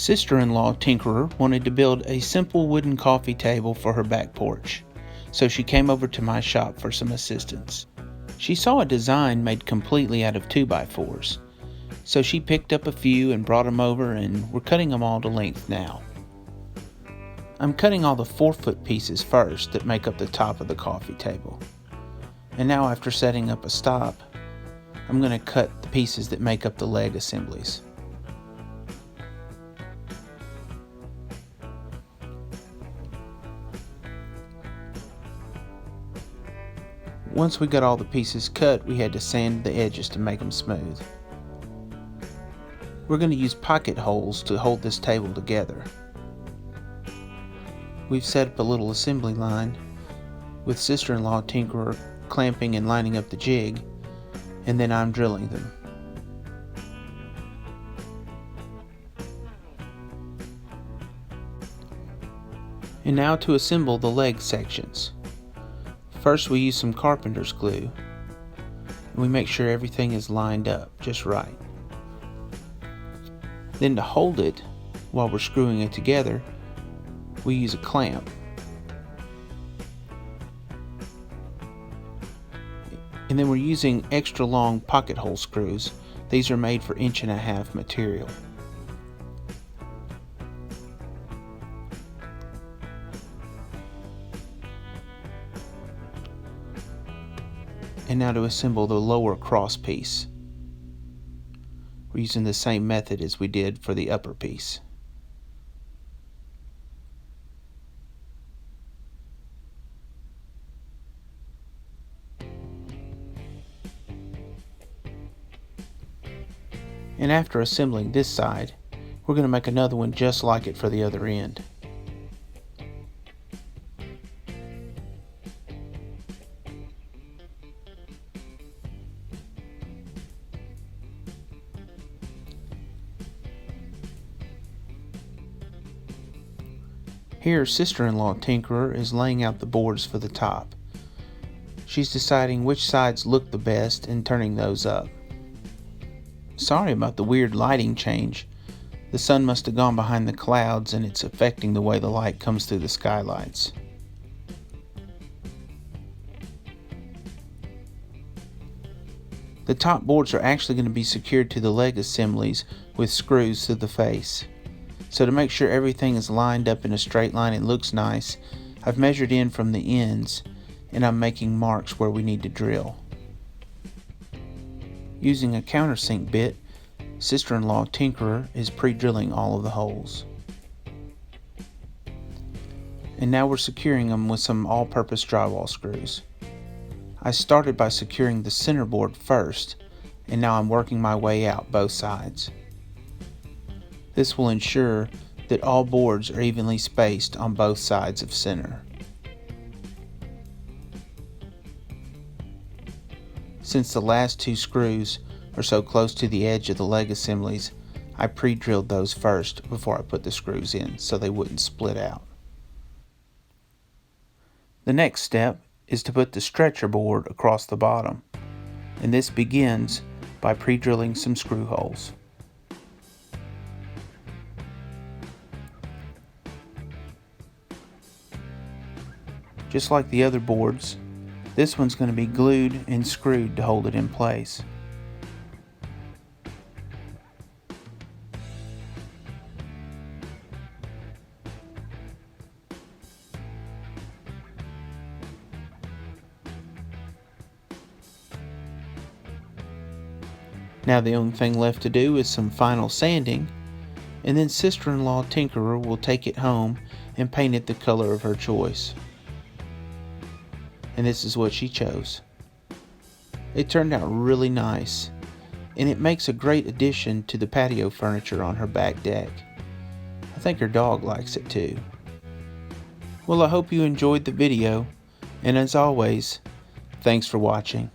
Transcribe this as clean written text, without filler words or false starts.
Sister-in-law Tinkerer wanted to build a simple wooden coffee table for her back porch, so she came over to my shop for some assistance. She saw a design made completely out of 2x4s, so she picked up a few and brought them over, and we're cutting them all to length now. I'm cutting all the 4-foot pieces first that make up the top of the coffee table. And now, after setting up a stop, I'm going to cut the pieces that make up the leg assemblies. Once we got all the pieces cut, we had to sand the edges to make them smooth. We're going to use pocket holes to hold this table together. We've set up a little assembly line with sister-in-law Tinkerer clamping and lining up the jig, and then I'm drilling them. And now to assemble the leg sections. First, we use some carpenter's glue, and we make sure everything is lined up just right. Then to hold it while we're screwing it together, we use a clamp. And then we're using extra long pocket hole screws. These are made for 1.5" material. And now to assemble the lower cross piece. We're using the same method as we did for the upper piece. And after assembling this side, we're going to make another one just like it for the other end. Here, sister-in-law Tinkerer is laying out the boards for the top. She's deciding which sides look the best and turning those up. Sorry about the weird lighting change. The sun must have gone behind the clouds and it's affecting the way the light comes through the skylights. The top boards are actually going to be secured to the leg assemblies with screws through the face. So to make sure everything is lined up in a straight line and looks nice, I've measured in from the ends and I'm making marks where we need to drill. Using a countersink bit, sister-in-law Tinkerer is pre-drilling all of the holes. And now we're securing them with some all-purpose drywall screws. I started by securing the center board first, and now I'm working my way out both sides. This will ensure that all boards are evenly spaced on both sides of center. Since the last 2 screws are so close to the edge of the leg assemblies, I pre-drilled those first before I put the screws in so they wouldn't split out. The next step is to put the stretcher board across the bottom, and this begins by pre-drilling some screw holes. Just like the other boards, this one's going to be glued and screwed to hold it in place. Now the only thing left to do is some final sanding, and then sister-in-law Tinkerer will take it home and paint it the color of her choice. And this is what she chose. It turned out really nice, and it makes a great addition to the patio furniture on her back deck. I think her dog likes it too. Well, I hope you enjoyed the video, and as always, thanks for watching.